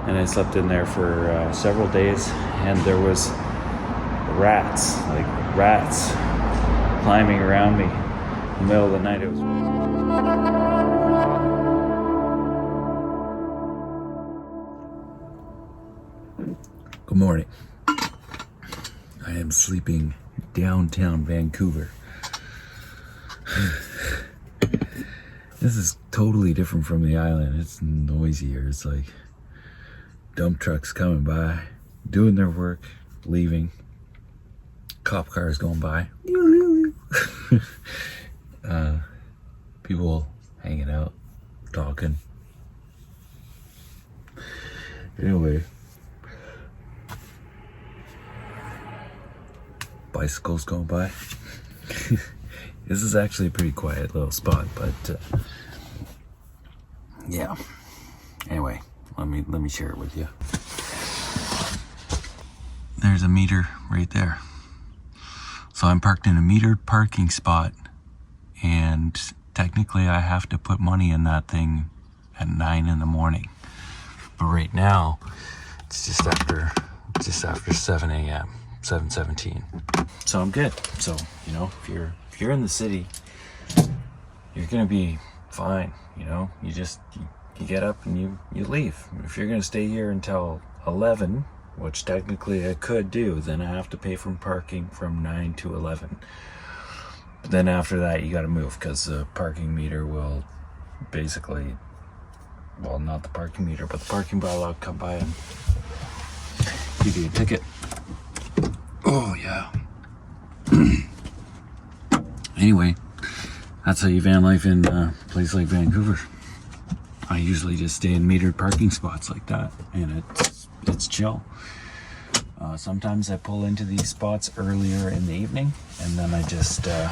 and I slept in there for several days, and there was rats climbing around me in the middle of the night. It was Good morning. I am sleeping downtown Vancouver. This is totally different from the island. It's noisier. It's like dump trucks coming by, doing their work, leaving. Cop cars going by. People hanging out, talking. Anyway. Bicycles going by. This is actually a pretty quiet little spot, but yeah. Anyway, let me share it with you. There's a meter right there. So I'm parked in a metered parking spot, and technically I have to put money in that thing at 9 in the morning. But right now it's just after 7 a.m. 7:17. So I'm good. So, you know, if you're in the city, you're gonna be fine. You know, you get up and you leave. If you're gonna stay here until 11, which technically I could do, then I have to pay for parking from 9 to 11. But then after that, you got to move, because the parking meter will basically, well, not the parking meter, but the parking bylaw will come by and give you a ticket. Oh, yeah. Anyway, that's how you van life in a place like Vancouver. I usually just stay in metered parking spots like that, and it's chill. Sometimes I pull into these spots earlier in the evening, and then I just there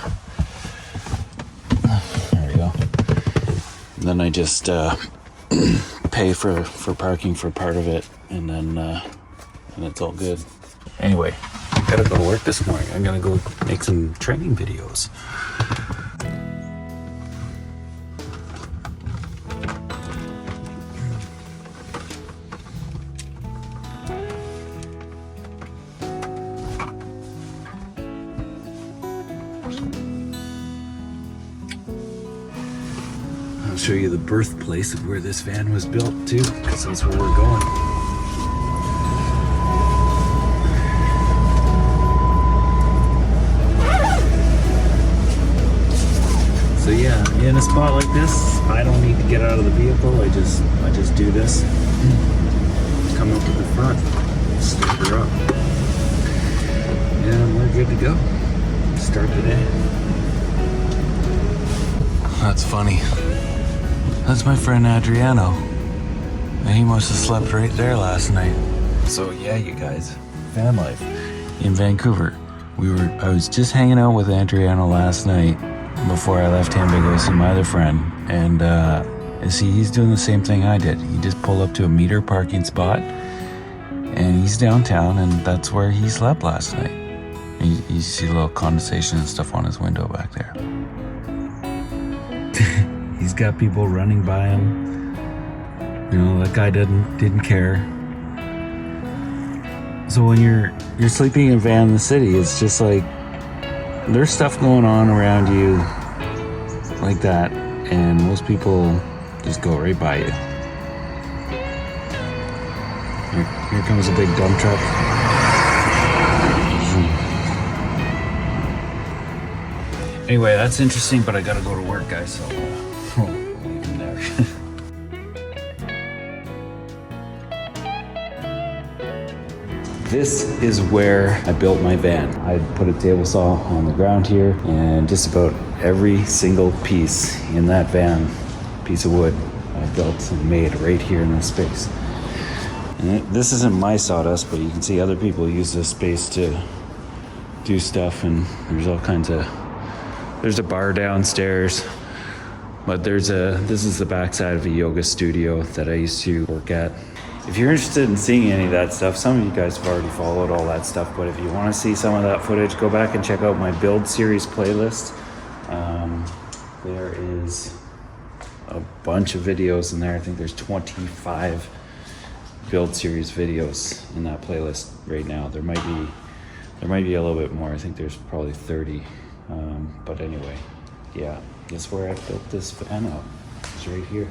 we go. And then I just pay for parking for part of it, and then and it's all good. Anyway, I gotta go to work this morning. I'm gonna go make some training videos. I'll show you the birthplace of where this van was built too, because that's where we're going. So yeah, in a spot like this, I don't need to get out of the vehicle. I just do this. Come up to the front, stick her up, and we're good to go. Start the day. That's funny. That's my friend Adriano. And he must have slept right there last night. So yeah, you guys, van life in Vancouver. I was just hanging out with Adriano last night before I left him to go see my other friend. And see, he's doing the same thing I did. He just pulled up to a meter parking spot, and he's downtown, and that's where he slept last night. And you see a little condensation and stuff on his window back there. He's got people running by him. You know, that guy didn't care. So when you're sleeping in a van in the city, it's just like there's stuff going on around you like that, and most people just go right by you. Here comes a big dump truck. Anyway, that's interesting, but I gotta go to work, guys, so we'll leave him there. This is where I built my van. I put a table saw on the ground here, and just about every single piece in that van, piece of wood, I built and made right here in this space. And this isn't my sawdust, but you can see other people use this space to do stuff, and there's all kinds of, there's a bar downstairs, but this is the backside of a yoga studio that I used to work at. If you're interested in seeing any of that stuff, some of you guys have already followed all that stuff, but if you want to see some of that footage, go back and check out my build series playlist. There is a bunch of videos in there. I think there's 25 build series videos in that playlist right now. There might be a little bit more. I think there's probably 30. But anyway, yeah, that's where I built this van up. It's right here.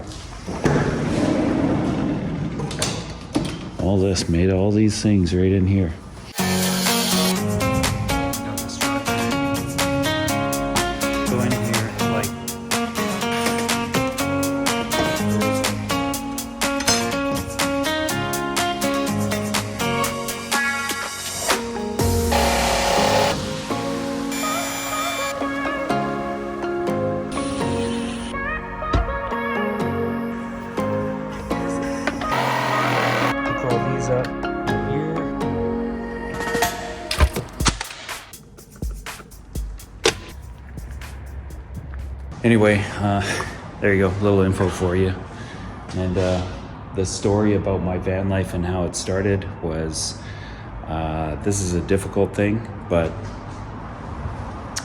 All this, made all these things right in here. Go in here and like all these up here. Anyway, there you go, a little info for you. And the story about my van life and how it started was, this is a difficult thing, but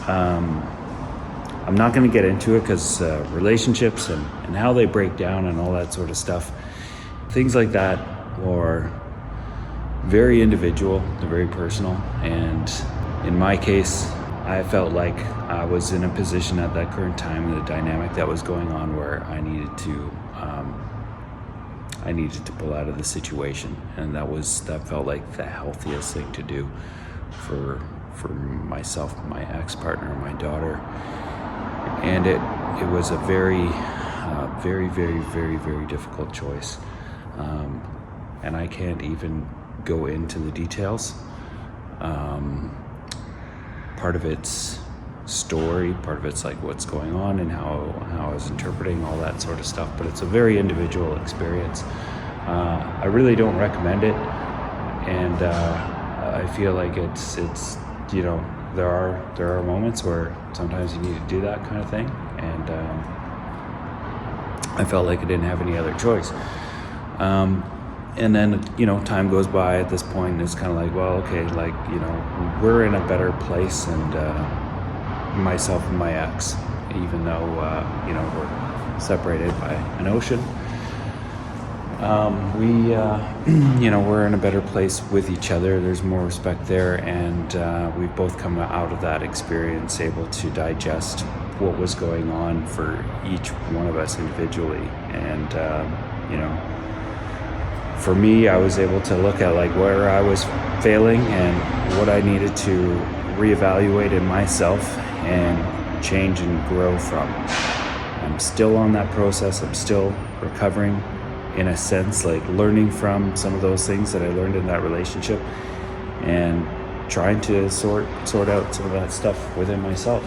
I'm not going to get into it because relationships and how they break down and all that sort of stuff, things like that are very individual, they're very personal, and in my case, I felt like I was in a position at that current time, the dynamic that was going on, where I needed to pull out of the situation, and that felt like the healthiest thing to do for myself, my ex-partner, my daughter, and it was a very difficult choice, and I can't even go into the details. Part of it's story, part of it's like what's going on and how I was interpreting all that sort of stuff, but it's a very individual experience. I really don't recommend it, and I feel like it's you know, there are moments where sometimes you need to do that kind of thing, and I felt like I didn't have any other choice. And then, you know, time goes by at this point, and it's kind of like, well, okay, like, you know, we're in a better place, and myself and my ex, even though, you know, we're separated by an ocean, you know, we're in a better place with each other. There's more respect there, and we've both come out of that experience able to digest what was going on for each one of us individually, and, you know, for me, I was able to look at like where I was failing and what I needed to reevaluate in myself and change and grow from. I'm still on that process. I'm still recovering in a sense, like learning from some of those things that I learned in that relationship and trying to sort out some of that stuff within myself.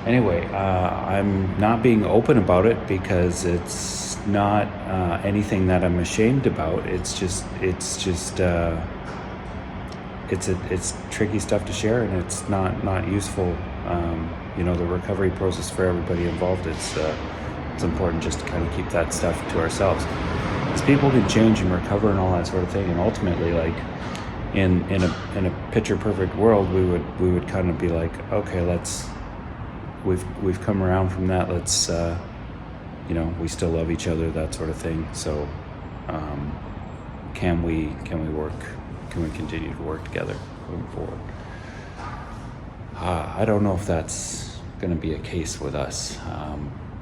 It I'm not being open about it because it's not anything that I'm ashamed about. It's tricky stuff to share, and it's not useful. You know, the recovery process for everybody involved, it's important just to kind of keep that stuff to ourselves, because people can change and recover and all that sort of thing, and ultimately, like in a picture perfect world, we would kind of be like, okay, we've come around from that, let's you know, we still love each other, that sort of thing. So can we continue to work together moving forward? I don't know if that's going to be a case with us,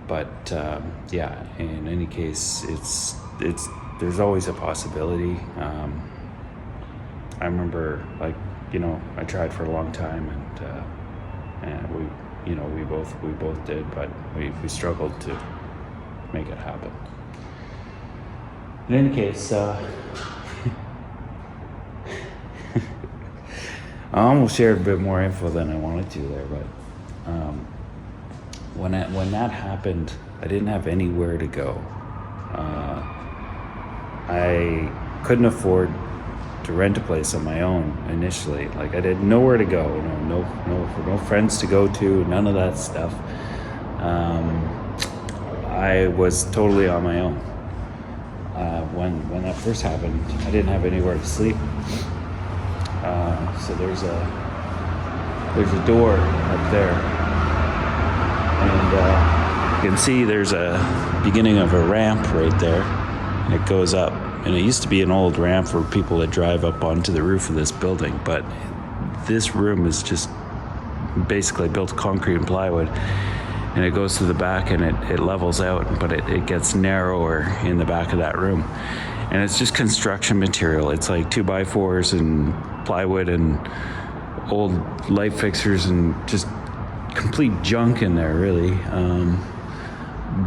but yeah, in any case, there's always a possibility. I remember, like, you know, I tried for a long time, and we, you know, we both did, but we struggled to make it happen. In any case, I almost shared a bit more info than I wanted to there, but when that happened, I didn't have anywhere to go. I couldn't afford to rent a place on my own initially. Like, I had nowhere to go, no friends to go to, none of that stuff. I was totally on my own. When that first happened, I didn't have anywhere to sleep. So there's a door up there, and you can see there's a beginning of a ramp right there. and it goes up. And it used to be an old ramp for people to drive up onto the roof of this building, but this room is just basically built of concrete and plywood, and it goes to the back and it levels out, but it gets narrower in the back of that room. And it's just construction material. It's like 2x4s and plywood and old light fixtures and just complete junk in there, really.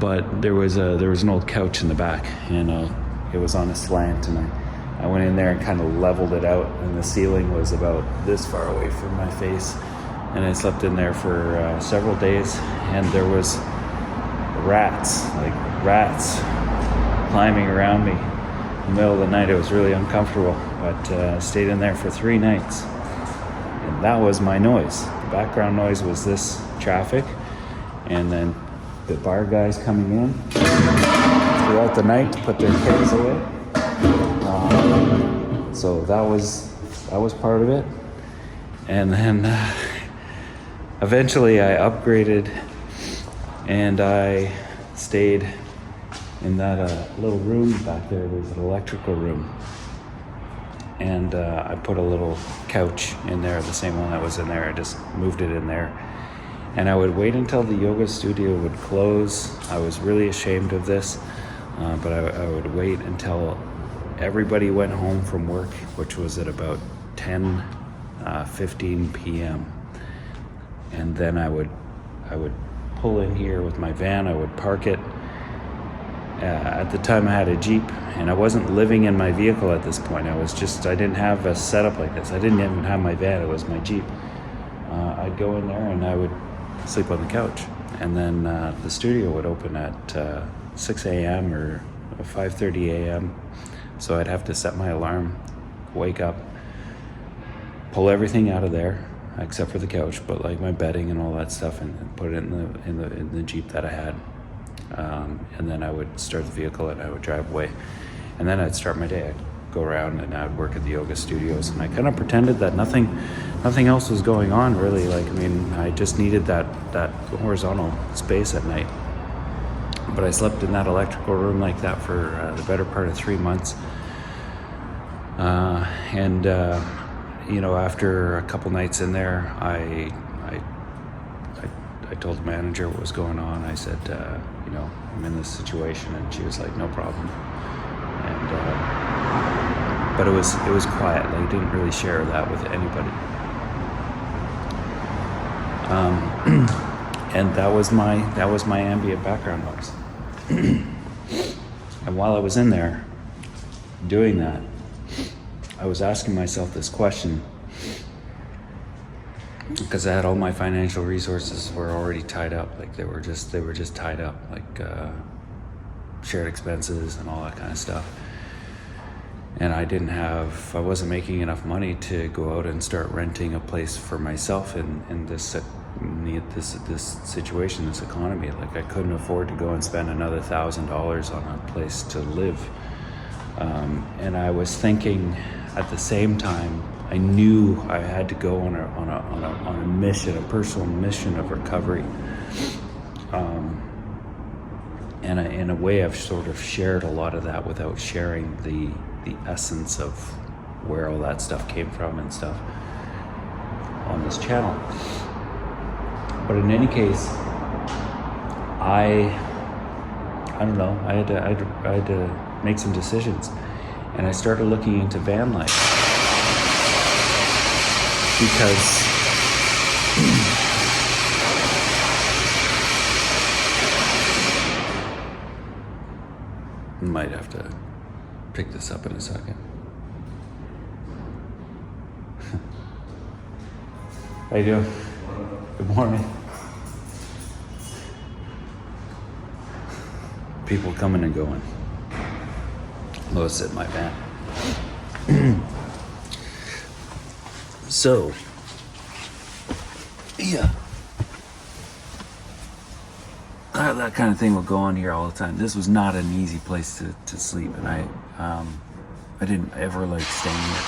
But there was an old couch in the back, and it was on a slant, and I went in there and kind of leveled it out, and the ceiling was about this far away from my face, and I slept in there for several days, and there was rats climbing around me in the middle of the night. It was really uncomfortable, but I stayed in there for 3 nights, and that was my noise. The background noise was this traffic, and then the bar guys coming in throughout the night to put their kids away. So that was part of it. And then eventually I upgraded, and I stayed in that little room back there. There's an electrical room, and I put a little couch in there, the same one that was in there. I just moved it in there, and I would wait until the yoga studio would close. I was really ashamed of this, but I would wait until everybody went home from work, which was at about 10:15 p.m. And then I would pull in here with my van. I would park it. At the time I had a Jeep, and I wasn't living in my vehicle at this point. I didn't have a setup like this. I didn't even have my van. It was my Jeep. I'd go in there and I would sleep on the couch. And then the studio would open at 6 a.m. or 5:30 a.m. So I'd have to set my alarm, wake up, pull everything out of there except for the couch, but like my bedding and all that stuff, and put it in the Jeep that I had. And then I would start the vehicle and I would drive away. And then I'd start my day. I'd go around and I'd work at the yoga studios, and I kind of pretended that nothing else was going on, really. Like, I mean, I just needed that horizontal space at night. But I slept in that electrical room like that for the better part of 3 months. After a couple nights in there, I told the manager what was going on. I said, I'm in this situation, and she was like, no problem. And but it was quiet. Like, I didn't really share that with anybody. And that was my ambient background noise. And while I was in there doing that, I was asking myself this question, because I had all my financial resources were already tied up. Like, they were just tied up, like shared expenses and all that kind of stuff. And I wasn't making enough money to go out and start renting a place for myself in this situation, this economy. Like, I couldn't afford to go and spend another $1,000 on a place to live. And I was thinking at the same time, I knew I had to go on a mission, a personal mission of recovery. And in a way, I've sort of shared a lot of that without sharing the essence of where all that stuff came from and stuff on this channel. But in any case, I don't know. I had to make some decisions, and I started looking into van life because might have to pick this up in a second. How you doing? Good morning. People coming and going. I'll sit in my van. So, yeah. That kind of thing will go on here all the time. This was not an easy place to sleep, and I didn't ever like staying there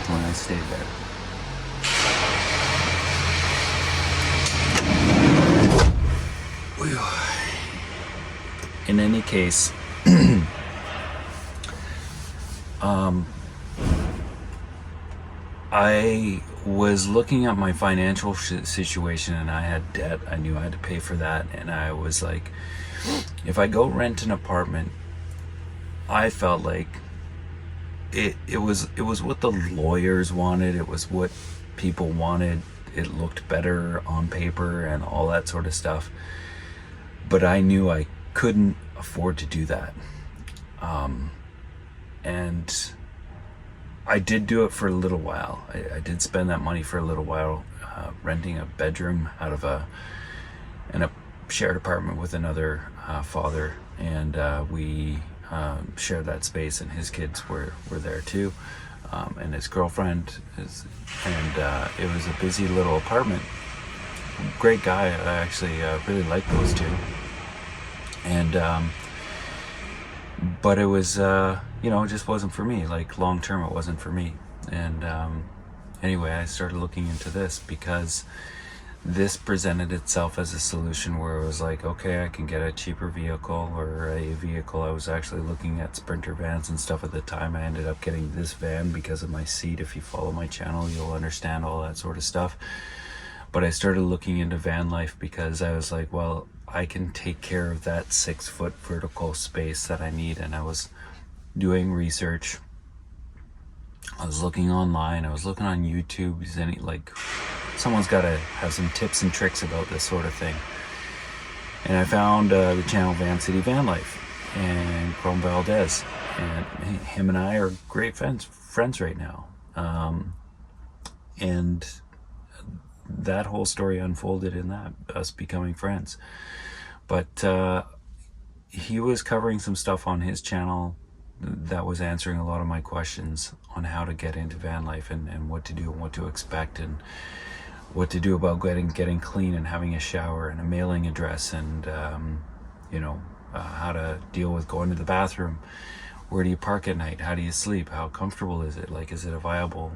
when I stayed there. In any case, I I was looking at my financial situation, and I had debt. I knew I had to pay for that, and I was like, if I go rent an apartment, I felt like it was what the lawyers wanted. It was what people wanted. It looked better on paper and all that sort of stuff. But I knew I couldn't afford to do that. And I did do it for a little while. I did spend that money for a little while, renting a bedroom out of in a shared apartment with another father, and we shared that space, and his kids were there too, and his girlfriend and it was a busy little apartment. Great guy. I actually really liked those two, and but it was it just wasn't for me. Like, long term, it wasn't for me. And anyway, I started looking into this because this presented itself as a solution where it was like, okay, I can get a cheaper vehicle, or a vehicle. I was actually looking at Sprinter vans and stuff at the time. I ended up getting this van because of my seat. If you follow my channel, you'll understand all that sort of stuff. But I started looking into van life because I was like, well, I can take care of that 6-foot vertical space that I need. And I was doing research. I was looking online. I was looking on YouTube. Someone's got to have some tips and tricks about this sort of thing. And I found the channel Van City Van Life and Chrome Valdez. And him and I are great friends right now. And that whole story unfolded in that, us becoming friends. But he was covering some stuff on his channel that was answering a lot of my questions on how to get into van life, and what to do and what to expect, and what to do about getting clean and having a shower and a mailing address, and how to deal with going to the bathroom. Where do you park at night? How do you sleep? How comfortable is it? Like, is it a viable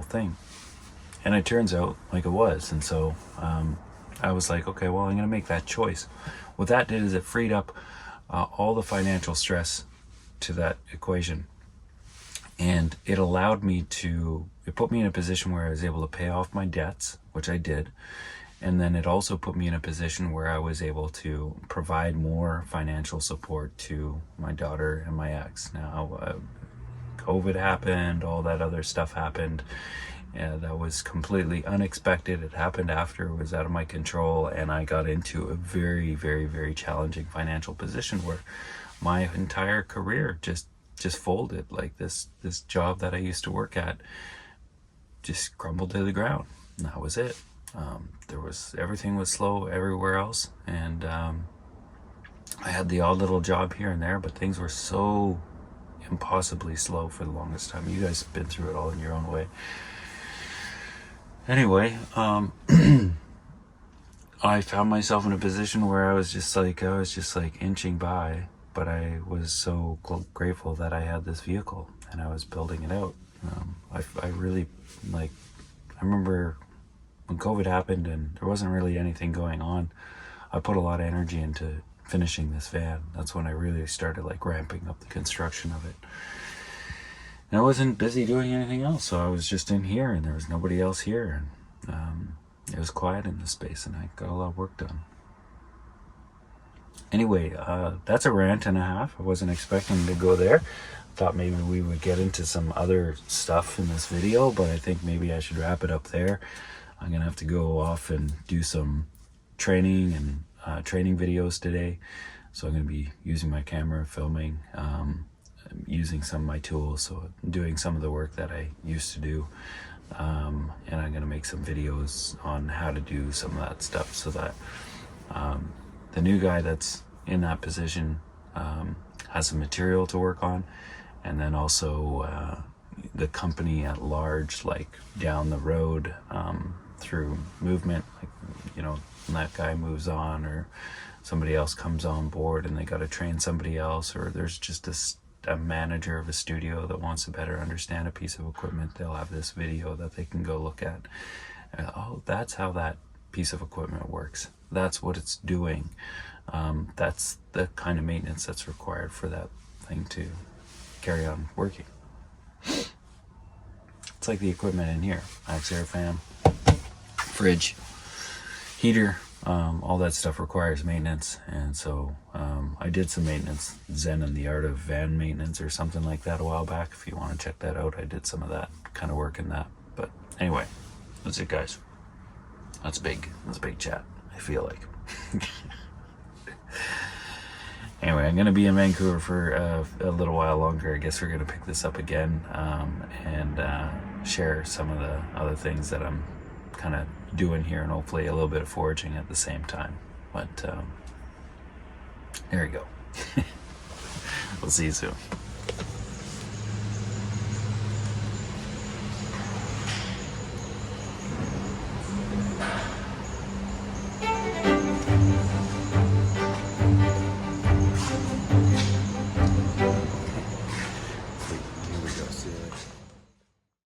thing? And it turns out like it was. And so I was like, okay, well, I'm going to make that choice. What that did is it freed up all the financial stress to that equation. And it allowed me it put me in a position where I was able to pay off my debts, which I did. And then it also put me in a position where I was able to provide more financial support to my daughter and my ex. Now, COVID happened, all that other stuff happened. That was completely unexpected. It happened after it was out of my control, and I got into a very, very, very challenging financial position where my entire career just folded. Like, this job that I used to work at just crumbled to the ground, and that was it. Everything was slow everywhere else, and I had the odd little job here and there, but things were so impossibly slow for the longest time. You guys have been through it all in your own way. Anyway, I found myself in a position where I was just like inching by, but I was so grateful that I had this vehicle and I was building it out. I really, I remember when COVID happened and there wasn't really anything going on, I put a lot of energy into finishing this van. That's when I really started ramping up the construction of it. And I wasn't busy doing anything else, so I was just in here, and there was nobody else here, and it was quiet in this space, and I got a lot of work done. Anyway, that's a rant and a half. I wasn't expecting to go there. Thought maybe we would get into some other stuff in this video, but I think maybe I should wrap it up there. I'm gonna have to go off and do some training and training videos today, so I'm gonna be using my camera, filming, using some of my tools, so doing some of the work that I used to do, and I'm going to make some videos on how to do some of that stuff, so that the new guy that's in that position has some material to work on, and then also the company at large, down the road, through movement, when that guy moves on or somebody else comes on board and they got to train somebody else, or there's just a manager of a studio that wants to better understand a piece of equipment, they'll have this video that they can go look at. Oh, that's how that piece of equipment works. That's what it's doing. That's the kind of maintenance that's required for that thing to carry on working. It's like the equipment in here. Max air fan, fridge, heater, all that stuff requires maintenance. And so I did some maintenance, Zen and the Art of Van Maintenance or something like that a while back. If you want to check that out, I did some of that kind of work in that. But anyway, that's it, guys. That's big. That's a big chat, I feel like. Anyway, I'm going to be in Vancouver for a little while longer. I guess we're going to pick this up again and share some of the other things that I'm kind of doing here, and hopefully a little bit of foraging at the same time. But there you go. We'll see you soon. Here we go. See you later.